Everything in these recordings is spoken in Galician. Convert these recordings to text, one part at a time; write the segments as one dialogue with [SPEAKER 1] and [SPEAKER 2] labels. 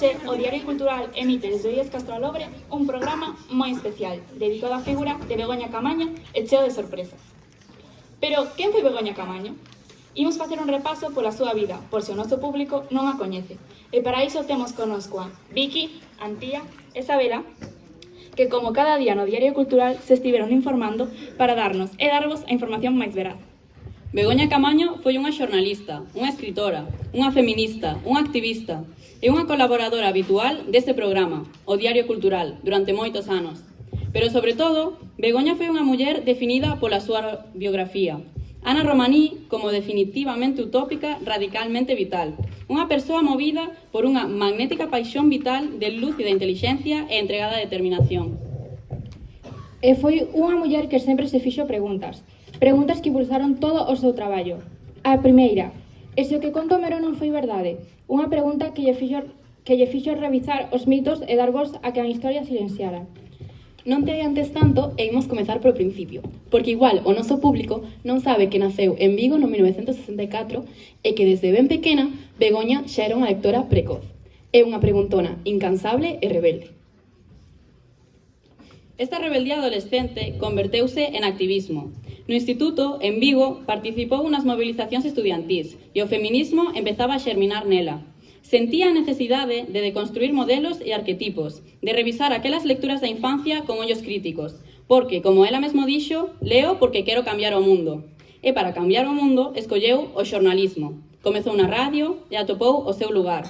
[SPEAKER 1] Hoxe, o Diario Cultural emite desde Illes Castralobre un programa moi especial, dedicado á figura de Begoña Camaño e cheo de sorpresas. Pero, quen foi Begoña Camaño? Imos facer un repaso pola súa vida, por se o noso público non a coñece. E para iso temos connosco a Vicky, Antía e Sabela, que como cada día no Diario Cultural se estiveron informando para darnos e darvos a información máis veraz.
[SPEAKER 2] Begoña Camaño foi unha xornalista, unha escritora, unha feminista, unha activista e unha colaboradora habitual deste programa, o Diario Cultural, durante moitos anos. Pero, sobre todo, Begoña foi unha muller definida pola súa biografía. Ana Romaní como definitivamente utópica, radicalmente vital. Unha persoa movida por unha magnética paixón vital de lúcida intelixencia e entregada determinación.
[SPEAKER 3] E foi unha muller que sempre se fixo preguntas que impulsaron todo o seu traballo. A primeira, e se o que conto Homero non foi verdade? Unha pregunta que lle fixo revisar os mitos e dar voz a que a historia silenciara.
[SPEAKER 4] Non te adiantes tanto e imos comezar polo principio, porque igual o noso público non sabe que naceu en Vigo no 1964 e que desde ben pequena Begoña xa era unha lectora precoz. É unha preguntona incansable e rebelde.
[SPEAKER 2] Esta rebeldía adolescente converteuse en activismo. No instituto, en Vigo, participou nas movilizacións estudiantís e o feminismo empezaba a xerminar nela. Sentía a necesidade de deconstruir modelos e arquetipos, de revisar aquelas lecturas da infancia con ollos críticos, porque, como ela mesmo dixo, leo porque quero cambiar o mundo. E para cambiar o mundo, escolleu o xornalismo. Comezou na radio e atopou o seu lugar.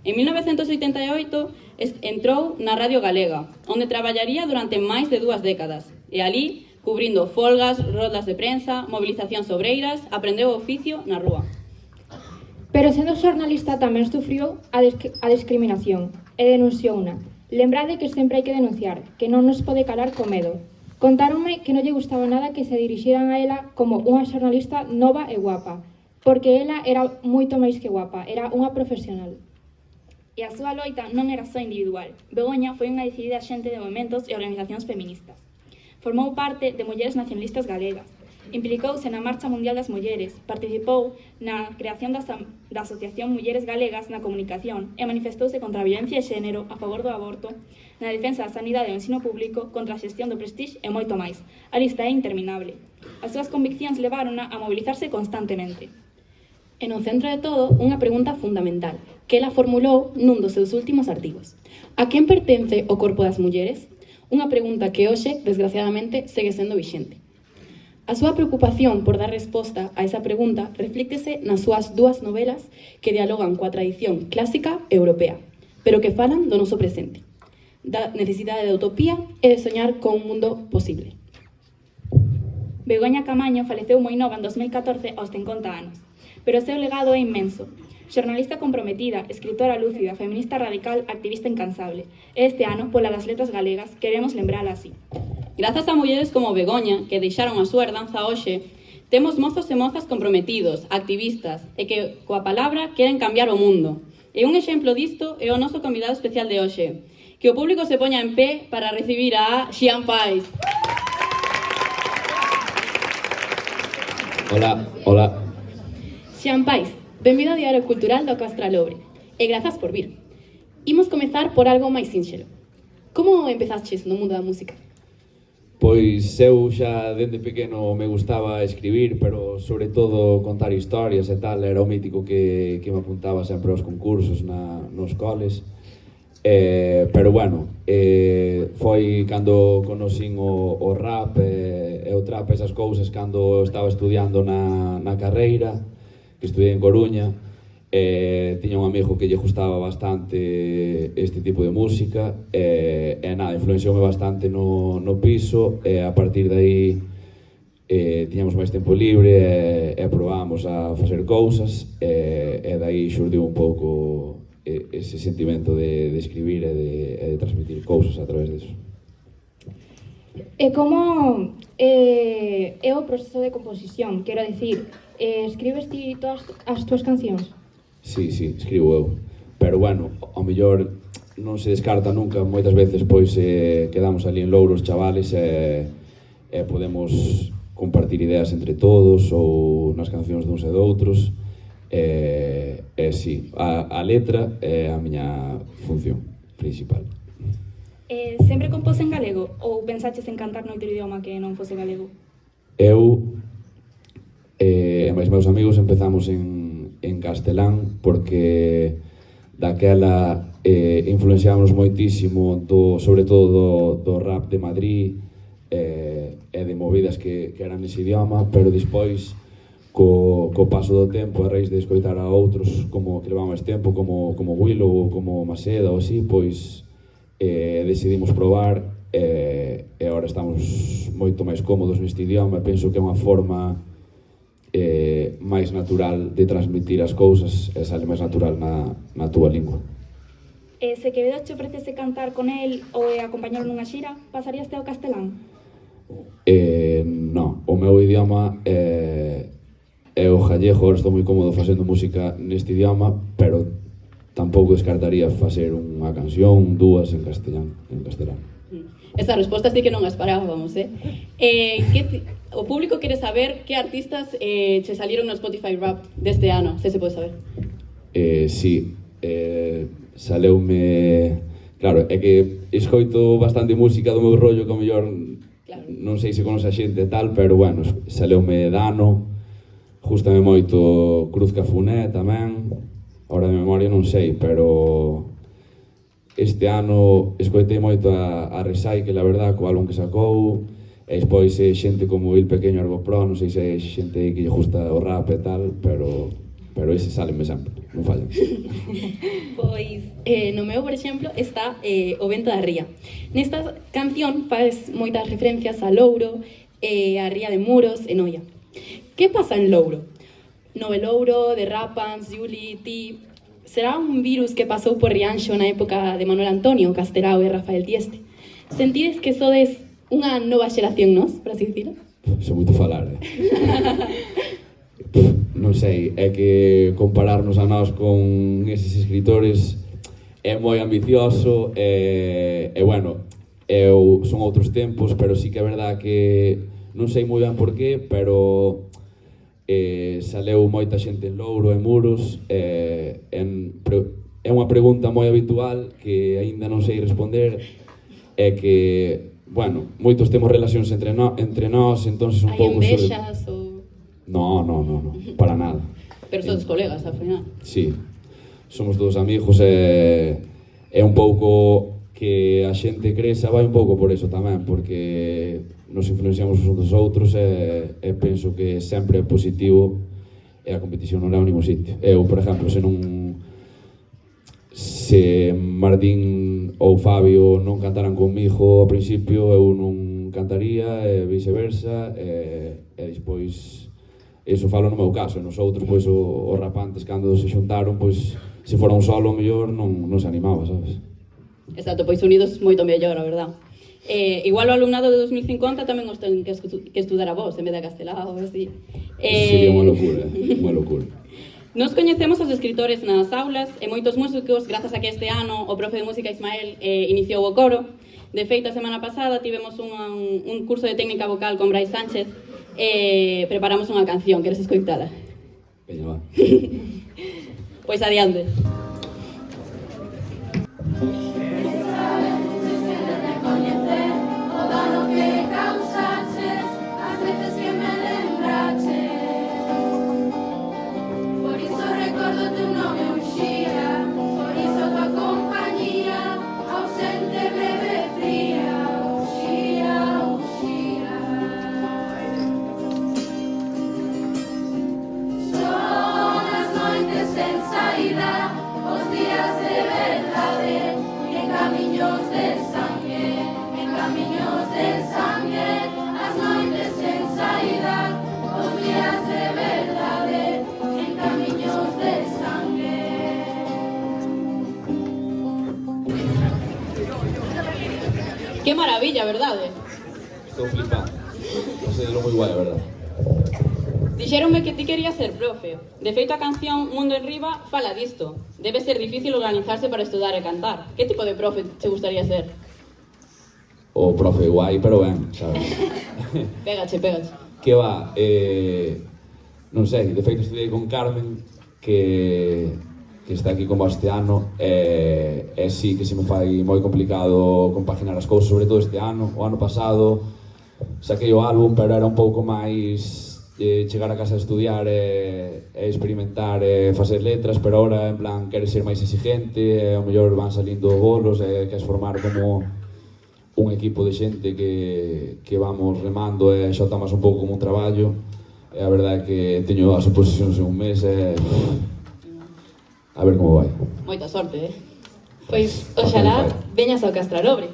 [SPEAKER 2] En 1988 entrou na Radio Galega, onde traballaría durante máis de 2 décadas, e alí, cubrindo folgas, rodas de prensa, movilizacións obreiras, aprendeu o oficio na rúa.
[SPEAKER 3] Pero sendo xornalista tamén sufriu a discriminación e denunciouna. Lembrade que sempre hai que denunciar, que non nos pode calar co medo. Contáronme que non lle gustaba nada que se dirixiran a ela como unha xornalista nova e guapa, porque ela era moito máis que guapa, era unha profesional.
[SPEAKER 1] E a súa loita non era só individual. Begoña foi unha decidida xente de movementos e organizacións feministas. Formou parte de Mulleres Nacionalistas Galegas. Implicouse na Marcha Mundial das Mulleres, participou na creación da Asociación Mulleres Galegas na Comunicación e manifestouse contra a violencia de xénero, a favor do aborto, na defensa da sanidade e do ensino público, contra a xestión do Prestige e moito máis. A lista é interminable. As súas conviccións levarona a mobilizarse constantemente.
[SPEAKER 4] E no centro de todo, unha pregunta fundamental, que ela formulou nun dos seus últimos artigos. A quen pertence o corpo das mulleres? Unha pregunta que hoxe, desgraciadamente, segue sendo vixente. A súa preocupación por dar resposta a esa pregunta reflíctese nas súas 2 novelas que dialogan coa tradición clásica europea, pero que falan do noso presente, da necesidade de utopía e de soñar con un mundo posible.
[SPEAKER 1] Begoña Camaño faleceu moi nova en 2014 aos 50 anos, pero o seu legado é inmenso. Xornalista comprometida, escritora lúcida, feminista radical, activista incansable. E este ano, pola das letras galegas, queremos lembrala así.
[SPEAKER 2] Grazas a mulleres como Begoña, que deixaron a súa herdanza hoxe, temos mozos e mozas comprometidos, activistas, e que, coa palabra, queren cambiar o mundo. E un exemplo disto é o noso convidado especial de hoxe. Que o público se poña en pé para recibir a Xian Pais.
[SPEAKER 5] Hola.
[SPEAKER 4] Xian Pais, benvido ao Diario Cultural do Castralobre, e grazas por vir. Imos comezar por algo máis sinxelo. Como empezaches no mundo da música?
[SPEAKER 5] Pois eu xa dende pequeno me gustaba escribir, pero sobre todo contar historias e tal, era o mítico que me apuntaba sempre aos concursos nos coles. Pero bueno, foi cando conocín o rap e o trap, esas cousas, cando estaba estudiando na carreira, que estudiei en Coruña. Tiña un amigo que lle gustaba bastante este tipo de música e nada, influencioume bastante no piso, e a partir de aí tiñamos máis tempo libre e probábamos a facer cousas, e de aí xurdiu un pouco ese sentimento de escribir e de transmitir cousas a través disso.
[SPEAKER 3] E como é o proceso de composición? Quero dicir, escribes ti todas as túas cancións?
[SPEAKER 5] Sí, escribo eu. Pero bueno, ao mellor non se descarta nunca, moitas veces pois quedamos ali en Louros chavales e podemos compartir ideas entre todos ou nas cancións duns e doutros, sí, a letra é a miña función principal.
[SPEAKER 1] Sempre compós en galego ou pensaches en cantar noutro idioma que non fose galego?
[SPEAKER 5] Eu e máis meus amigos empezamos en castelán porque daquela influenciámonos moitísimo sobre todo do rap de Madrid e de movidas que eran nese idioma, pero despois co paso do tempo, a raíz de escoitar a outros como que levan máis tempo, como Willow ou como Maseda ou así, pois decidimos probar e agora estamos moito máis cómodos neste idioma. Penso que é unha forma máis natural de transmitir as cousas e sale máis natural na túa lingua.
[SPEAKER 1] Se Quevedo che ofrecese cantar con el ou acompañalo nunha xira, pasaríaste ao castelán?
[SPEAKER 5] Non, o meu idioma é o gallego. Agora estou moi cómodo facendo música neste idioma, pero tampouco descartaría facer unha canción, dúas en castelán.
[SPEAKER 2] Esta resposta sí que non a esperábamos, o público quere saber que artistas che saliron no Spotify Rap deste ano, se pode saber.
[SPEAKER 5] Sí, saleume... Claro, é que escoito bastante música do meu rollo, que ao mellor non sei se conoce a xente e tal, pero bueno, saleume Dano, gústame moito Cruz Cafuné tamén. Ahora de memoria non sei, pero este ano escoitei moito a Recycle, a verdad, co álbum que sacou, e despois xente como Il Pequeño Argo Pro, non sei se xente que lle gusta o rap e tal, pero ese sálenme sempre, non fallan.
[SPEAKER 4] Pois, no meu, por exemplo, está O Vento da Ría. Nesta canción faz moitas referencias a Louro, a Ría de Muros e Noia. Que pasa en Louro? Nove Louro, de Rapans, Juli, ti... Será un virus que pasou por Rianxo na época de Manuel Antonio, Castelao e Rafael Dieste. Sentides que sodes unha nova xeración, nos, por así dicilo?
[SPEAKER 5] Iso é moito falar, Non sei, é que compararnos a nós con eses escritores é moi ambicioso e bueno, son outros tempos, pero sí que é verdad que non sei moi ben por qué, pero saleu moita xente en Louro e Muros. É unha pregunta moi habitual que aínda non sei responder, é que, bueno, moitos temos relacións entre nós, entonces un pouco...
[SPEAKER 4] Hai envexas ou...
[SPEAKER 5] No, para nada.
[SPEAKER 2] Pero sodes colegas, ao final.
[SPEAKER 5] Sí, somos todos amigos e un pouco que a xente cresa vai un pouco por eso tamén, porque nos influenciamos uns dos outros e penso que sempre é positivo e a competición non é o único sitio. Eu, por exemplo, se Martín ou Fabio non cantaran conmigo ao principio, eu non cantaría e viceversa, e despois iso falo no meu caso. Nos outros, pois, os rapantes cando se xuntaron, pois, se fora un solo, mellor non se animaba, sabes?
[SPEAKER 2] Exacto, pois unidos moito mellor, a verdad. Igual o alumnado de 2050 tamén os ten que estudar a vos en vez de a Castelao, así.
[SPEAKER 5] Sería unha locura, unha locura.
[SPEAKER 2] Nos coñecemos os escritores nas aulas e moitos músicos, grazas a que este ano o profe de música Ismael iniciou o coro. De feito, a semana pasada tivemos un curso de técnica vocal con Brais Sánchez e preparamos unha canción, queres escoitala?
[SPEAKER 5] Veña, va.
[SPEAKER 2] Pois adiante. Que maravilla, verdade?
[SPEAKER 5] Estou flipando. Non sei, é moi guai, a verdade.
[SPEAKER 2] Dixéronme que ti querías ser profe. De feito, a canción Mundo en Riba fala disto. Debe ser difícil organizarse para estudar e cantar. Que tipo de profe te gustaría ser?
[SPEAKER 5] O profe guai, pero ben, sabes?
[SPEAKER 2] Pégache.
[SPEAKER 5] Que va, non sei, de feito estudei con Carmen que está aquí como este ano, e sí que se me fai moi complicado compaginar as cousas, sobre todo este ano. O ano pasado saquei o álbum, pero era un pouco máis chegar a casa a estudiar e experimentar e facer letras, pero ahora en plan queres ser máis exigente e ao mellor van salindo bolos e queres formar como un equipo de xente que vamos remando e xotamos un pouco como un traballo. E a verdade é que teño as oposicións en un mes e a ver como vai.
[SPEAKER 4] Moita sorte, Pois, oxalá veñas ao Castralobre.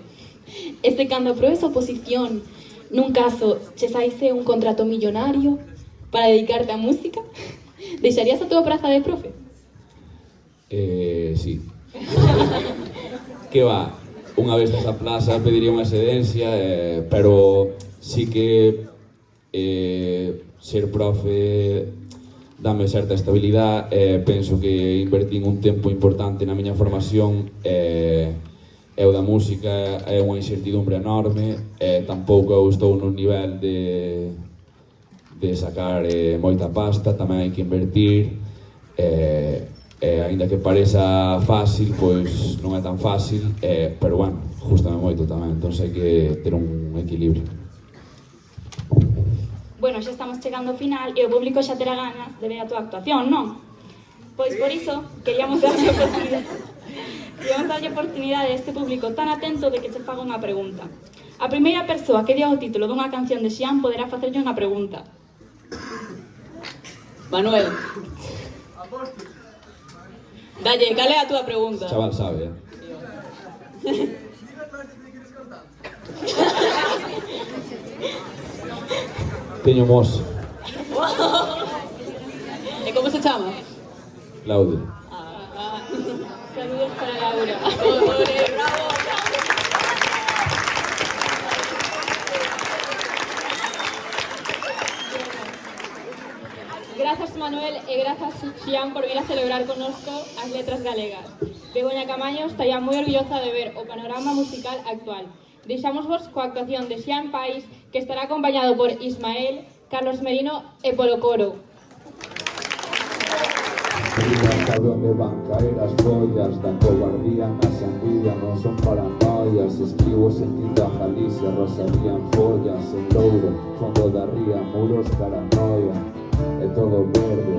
[SPEAKER 4] Cando aprobes a oposición, nun caso, che saíse un contrato millonario para dedicarte á música, deixarías a túa praza de profe?
[SPEAKER 5] Sí. Que va, unha vez nesa plaza pediría unha excedencia, pero sí que ser profe dame certa estabilidade. Penso que invertín un tempo importante na miña formación, e o da música é unha incertidumbre enorme, tampouco eu estou nun nivel de sacar moita pasta, tamén hai que invertir, aínda que pareza fácil, pois non é tan fácil, pero bueno, gústame moito tamén, entón hai que ter un equilibrio.
[SPEAKER 1] Bueno, xa estamos chegando ao final e o público xa terá ganas de ver a túa actuación, non? Pois por iso queríamos darlle oportunidade a este público tan atento de que che faga unha pregunta. A primeira persoa que diga o título dunha canción de Xian poderá facerlle unha pregunta.
[SPEAKER 2] Manuel. Dalle, cal é a túa pregunta?
[SPEAKER 5] Chaval sabe, Teño mos.
[SPEAKER 2] E como se chama?
[SPEAKER 5] Claudio.
[SPEAKER 1] Saludos para Laura.
[SPEAKER 2] Ole, bravo!
[SPEAKER 3] Grazas, Manuel, e grazas, Xian, por vir a celebrar connosco as letras galegas. Begoña Camaño estaría moi orgullosa de ver o panorama musical actual. Deixámosvos coa actuación de Xian Pais, que estará acompañado por Ismael, Carlos Merino e polo coro.
[SPEAKER 6] Hasta donde van caer as follas da cobardía, nas envidia non son paranoias. Escribo sentindo a Galicia, rosarían follas en Louro, fondo da ría, muros paranoia, é todo verde.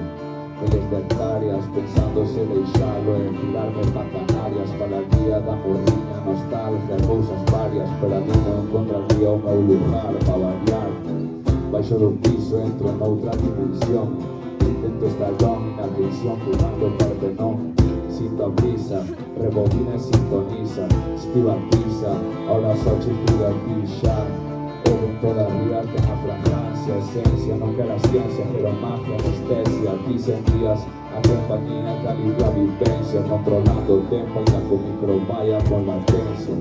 [SPEAKER 6] Miles de hectáreas pensando se deixalo e tirarme pa Canarias para a guía da morriña, nostalgia, cousas varias, pero a mí non encontraría o meu lugar pa variar. Baixo do piso entro noutra dimensión, intento estar long na tensión, pulando Partenón. Sinto a brisa, rebobina e sintoniza, esquiva a pisa, ahora só che pido a ti xa. O vento da ría ten a fragancia, esencia, non quero a ciencia, pero magia, anestesia. Ti sentías a compañía que alivia a vivencia, controlando o tempo, ainda co micro vaya con latencia.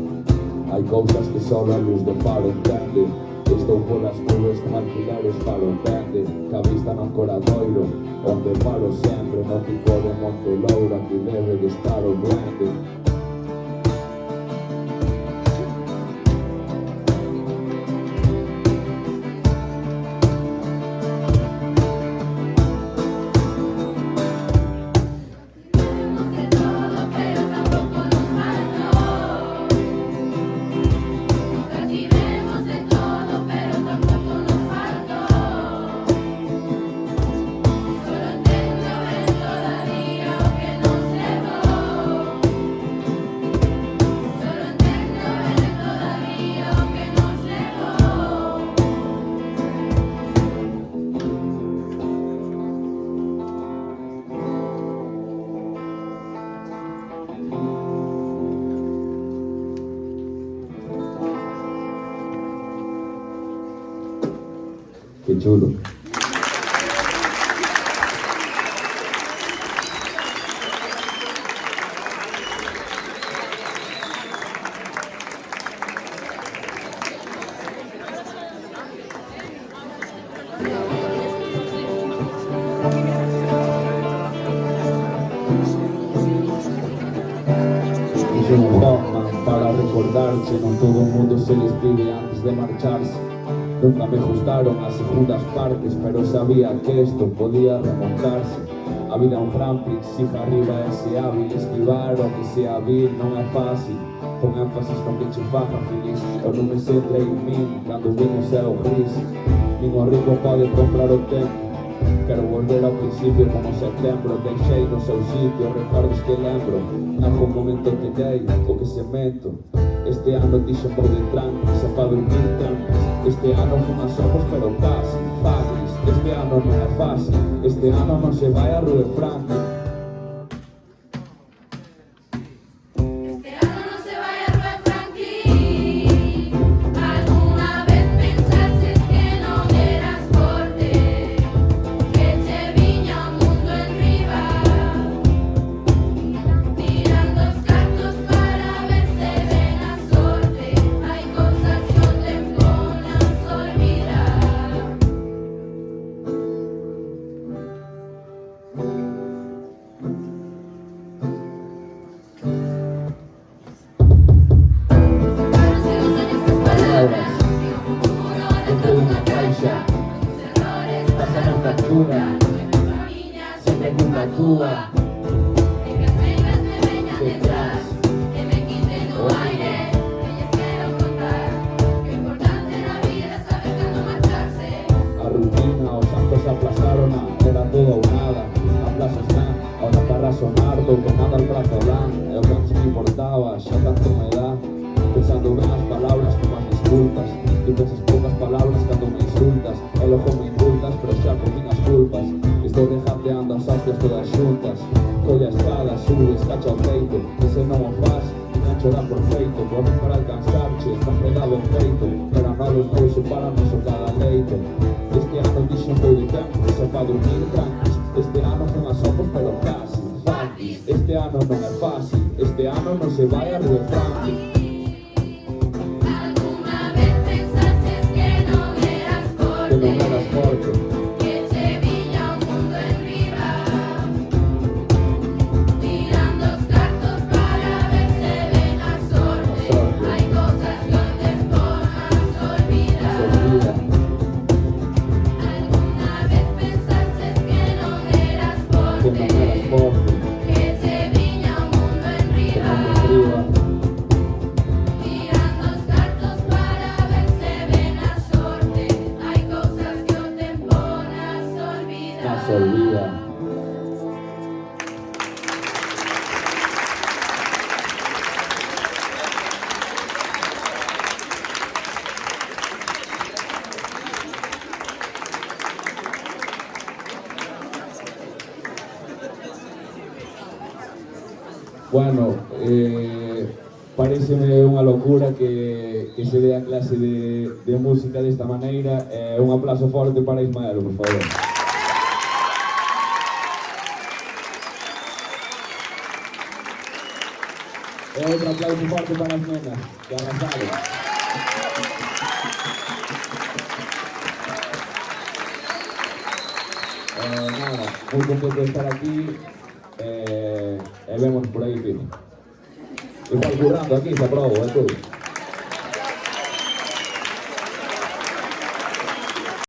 [SPEAKER 6] Hai cousas que só a luz do faro entende. Estou polas nubes con alquileres faro vende, que a vista non coradoiro, onde paro sempre no pico de Monte Loura, que debe de estar o blende. Qué chulo. Hice un Hoffman para recordarse, non todo o mundo se les pide antes de marcharse. Nunca me gustaron as segundas partes, pero sabía que esto podía remontarse. A A vida é un Grand Prix, siga arriba ese hábil. Esquivar o que sea hábil non é fácil. Pon énfasis no que che faja feliz. Eu non me centrei en min cando vin o céu gris. Nin o rico pode comprar o tempo. Quero volver ao principio como setembro. Deixei no seu sitio recordos que lembro. Nalgún momento te dei o que semento. Este ano dixen vou de tranquis, e pa dormir tranquis. Este ano fun a sopos pero casi fáciles. Este ano non é fácil. Este ano non se vai a Rue Franklin. Sempre culpa tua. Detrás o aire. A rutina, os santos aplazarona. Era todo ou nada. Aplazas na, ahora para sonar. Dou tomada al brazo lan. É o que antes me importaba, xa tanto me dá. Pensando ben as palabras como as disculpas. E pensas poucas palabras cando me insultas. E logo me indultas, pero xa con minhas culpas. Estou dejateando as hostias todas xuntas. Colla a espada, subes, cacha o peito. E se non o faz, encho dá por feito. Volven para alcanzarche, non me daba o feito. Pero a malos non separamos o cada leito. Este ano dixen vou de tempo, se pa dormir tranquis. Este ano fun a sopos, pero casi fácil. Este ano non é fácil. Este ano non se vai a Rue Franklin. Que non eras forte.
[SPEAKER 7] Que che viña o mundo enriba. Tirando os cartos para ver se ven a sorte. Hai cosas que o tempo nas olvida. Alguna vez pensaches que non eras forte. Que che viña o mundo enriba. Tirando os cartos para ver se ven a sorte. Hai cosas que o tempo nas olvida.
[SPEAKER 6] Nas olvida. Bueno, pareceme unha locura que se dé a clase de música desta maneira. Un aplauso forte para Ismael, por favor. E outro aplauso forte para as nenas, que arrasaron. Nada, moi contento de estar aquí. E vemos por aí, tío. Igual currando aquí, se aprobo, todo.